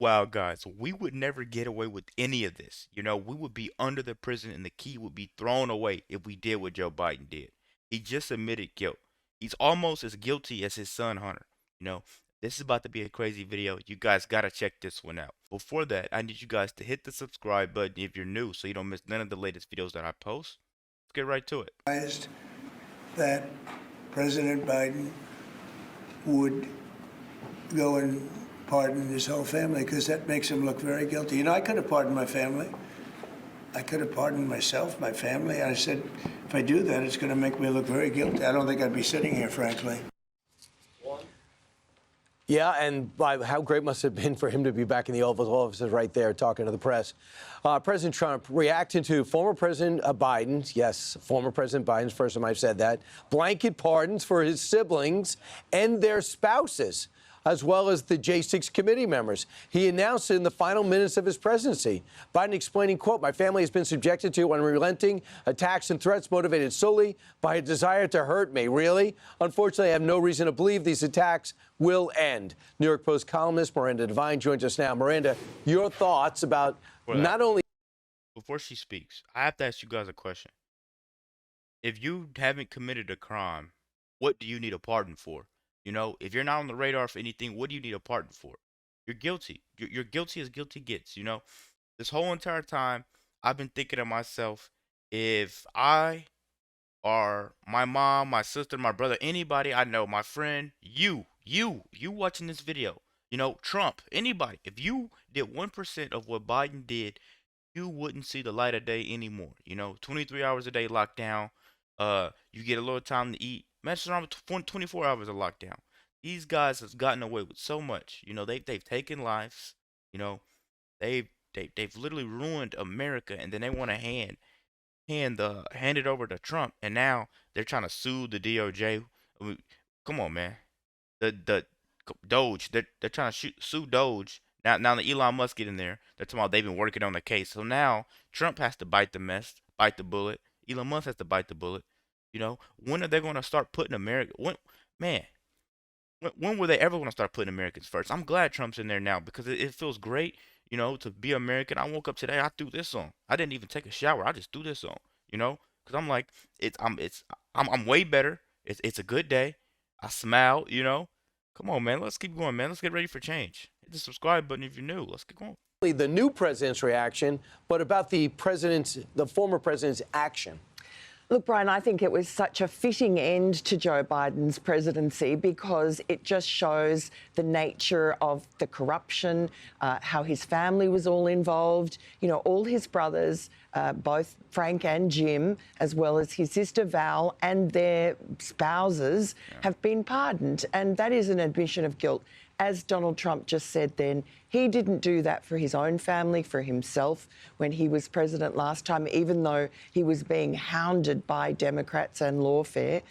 Wow, guys, we would never get away with any of this. We would be under the prison and the key would be thrown away if we did what Joe Biden did. He just admitted guilt. He's almost as guilty as his son, Hunter. You know, this is about to be a crazy video. You guys gotta check this one out. Before that, I need you guys to hit the subscribe button if you're new so you don't miss none of the latest videos that I post. Let's get right to it. That President Biden would go and pardon his whole family, because that makes him look very guilty. You know, I could have pardoned my family. I could have pardoned myself, my family. I said, if I do that, it's going to make me look very guilty. I don't think I'd be sitting here, frankly. Yeah, and how great must it have been for him to be back in the Oval Office right there talking to the press. President Trump reacting to former President Biden, yes, former President Biden's first time I've said that, blanket pardons for his siblings and their spouses, as well as the J6 committee members. He announced it in the final minutes of his presidency. Biden explaining, quote, "My family has been subjected to unrelenting attacks and threats motivated solely by a desire to hurt me." Really? Unfortunately, I have no reason to believe these attacks will end. New York Post columnist Miranda Devine joins us now. Miranda, your thoughts about not only... Before she speaks, I have to ask you guys a question. If you haven't committed a crime, what do you need a pardon for? If you're not on the radar for anything, what do you need a pardon for? You're guilty. You're guilty as guilty gets. This whole entire time, I've been thinking to myself, if I or my mom, my sister, my brother, anybody I know, my friend, you watching this video, Trump, anybody, if you did 1% of what Biden did, you wouldn't see the light of day anymore. 23 hours a day locked down. You get a little time to eat. Matches around with 24 hours of lockdown. These guys have gotten away with so much. They've taken lives. They've literally ruined America, and then they want to hand it over to Trump, and now they're trying to sue the DOJ. I mean, come on, man. The Doge, they're trying to sue Doge. Now the Elon Musk get in there. They're talking about they've been working on the case. So now Trump has to bite the bullet. Elon Musk has to bite the bullet. When are they going to start putting America? When were they ever going to start putting Americans first? I'm glad Trump's in there now because it feels great, to be American. I woke up today, I threw this on. I didn't even take a shower. I just threw this on, because I'm like, I'm way better. It's a good day. I smiled, Come on, man. Let's keep going, man. Let's get ready for change. Hit the subscribe button if you're new. Let's get going. The new president's reaction, but about the former president's action. Look, Brian, I think it was such a fitting end to Joe Biden's presidency because it just shows the nature of the corruption, how his family was all involved. All his brothers, both Frank and Jim, as well as his sister Val and their spouses, have been pardoned. And that is an admission of guilt. As Donald Trump just said then, he didn't do that for his own family, for himself, when he was president last time, even though he was being hounded by Democrats and lawfare,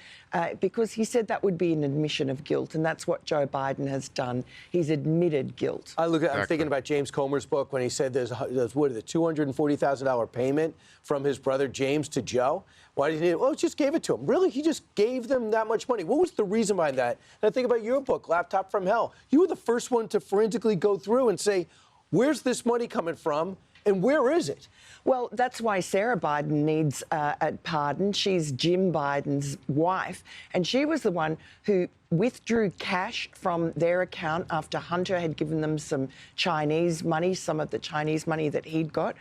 because he said that would be an admission of guilt, and that's what Joe Biden has done. He's admitted guilt. I'm thinking about James Comer's book when he said there's what is it, $240,000 payment from his brother James to Joe. Why did he? Well, just gave it to him. Really? He just gave them that much money. What was the reason behind that? And I think about your book, Laptop from Hell. You were the first one to forensically go through and say, where's this money coming from and where is it? Well, that's why Sarah Biden needs a pardon. She's Jim Biden's wife, and she was the one who withdrew cash from their account after Hunter had given them some Chinese money, some of the Chinese money that he'd got.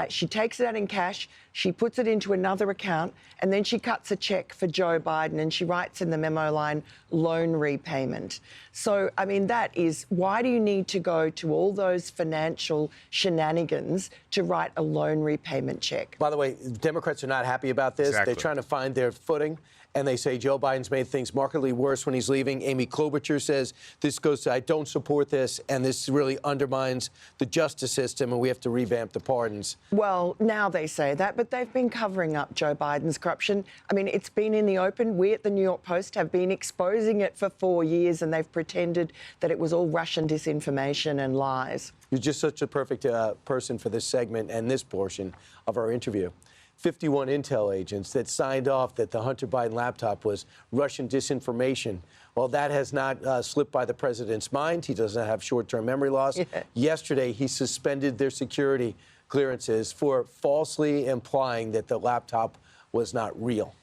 She takes it out in cash, she puts it into another account, and then she cuts a check for Joe Biden, and she writes in the memo line, loan repayment. So, I mean, that is, why do you need to go to all those financial shenanigans to write a loan repayment check? By the way, Democrats are not happy about this. Exactly. They're trying to find their footing. And they say Joe Biden's made things markedly worse when he's leaving. Amy Klobuchar says this goes to, I don't support this, and this really undermines the justice system, and we have to revamp the pardons. Well, now they say that, but they've been covering up Joe Biden's corruption. I mean, it's been in the open. We at the New York Post have been exposing it for 4 years, and they've pretended that it was all Russian disinformation and lies. You're just such a perfect person for this segment and this portion of our interview. 51 intel agents that signed off that the Hunter Biden laptop was Russian disinformation Well, that has not slipped by the president's mind. He doesn't have short-term memory loss. Yeah. Yesterday, he suspended their security clearances for falsely implying that the laptop was not real.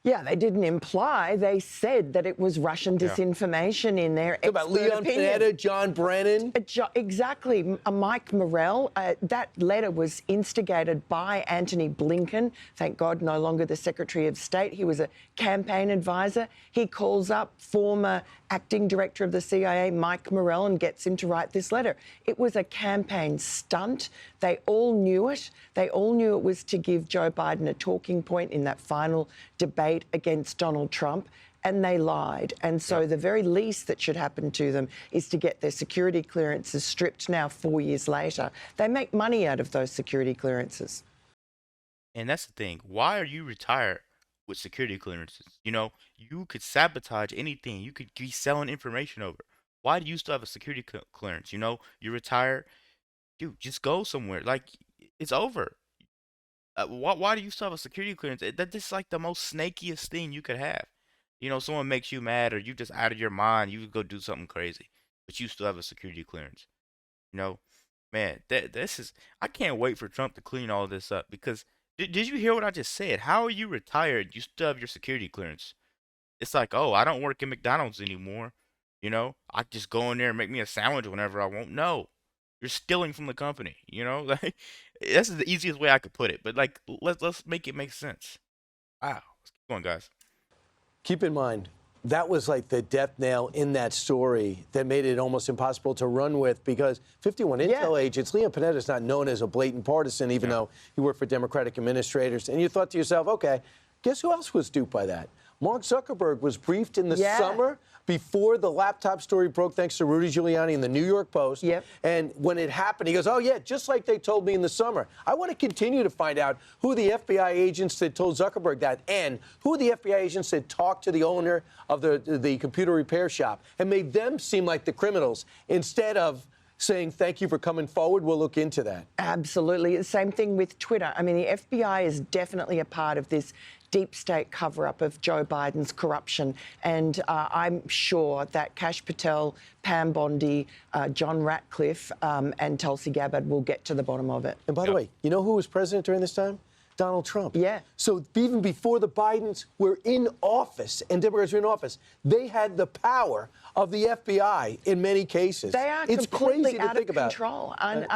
Yeah, they didn't imply. They said that it was Russian disinformation in their expert About Leon opinion. Panetta, John Brennan. Exactly. Mike Morell, that letter was instigated by Antony Blinken, thank God no longer the Secretary of State. He was a campaign advisor. He calls up former acting director of the CIA, Mike Morell, and gets him to write this letter. It was a campaign stunt. They all knew it. They all knew it was to give Joe Biden a talking point in that final debate against Donald Trump. And they lied. And so the very least that should happen to them is to get their security clearances stripped now 4 years later. They make money out of those security clearances. And that's the thing. Why are you retired with security clearances? You know, you could sabotage anything. You could be selling information over. Why do you still have a security clearance? You know, you're retired. Dude, just go somewhere. Like, it's over. Why do you still have a security clearance? That's just like the most snakiest thing you could have. You know, someone makes you mad or you just out of your mind, you go do something crazy, but you still have a security clearance. You know, man, this is, I can't wait for Trump to clean all this up because did you hear what I just said? How are you retired? You still have your security clearance. It's like, oh, I don't work at McDonald's anymore. You know, I just go in there and make me a sandwich whenever I want. No, you're stealing from the company. You know, like that's the easiest way I could put it. But like, let's make it make sense. Wow, let's keep going, guys. Keep in mind, that was like the death nail in that story that made it almost impossible to run with because 51 intel agents, Leon Panetta is not known as a blatant partisan, even though he worked for Democratic administrators. And you thought to yourself, okay, guess who else was duped by that? Mark Zuckerberg was briefed in the summer before the laptop story broke, thanks to Rudy Giuliani in the New York Post. And when it happened, he goes, oh, yeah, just like they told me in the summer. I want to continue to find out who the FBI agents that told Zuckerberg that and who the FBI agents that talked to the owner of the computer repair shop and made them seem like the criminals instead of saying, thank you for coming forward. We'll look into that. Absolutely. The same thing with Twitter. I mean, the FBI is definitely a part of this deep state cover-up of Joe Biden's corruption. And I'm sure that Kash Patel, Pam Bondi, John Ratcliffe and Tulsi Gabbard will get to the bottom of it. And by the way, you know who was president during this time? Donald Trump. Yeah. So even before the Bidens were in office and Democrats were in office, they had the power of the FBI in many cases. They are it's completely crazy to out think of about. control,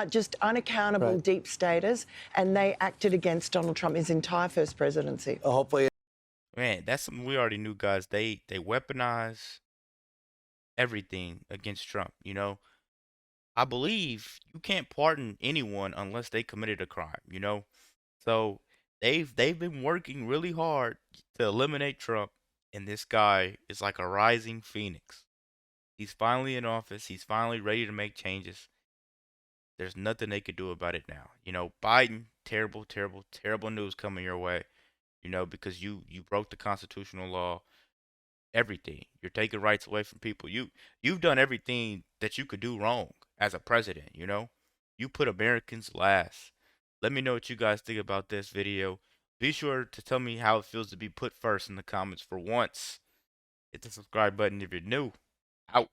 just unaccountable deep staters, and they acted against Donald Trump his entire first presidency. Hopefully. Man, that's something we already knew, guys. They weaponize everything against Trump. You know, I believe you can't pardon anyone unless they committed a crime. You know, so they've been working really hard to eliminate Trump, and this guy is like a rising phoenix. He's finally in office. He's finally ready to make changes. There's nothing they could do about it now. You know, Biden, terrible, terrible, terrible news coming your way. You know, because you broke the constitutional law. Everything. You're taking rights away from people. You've done everything that you could do wrong as a president, you know? You put Americans last. Let me know what you guys think about this video. Be sure to tell me how it feels to be put first in the comments for once. Hit the subscribe button if you're new. Out.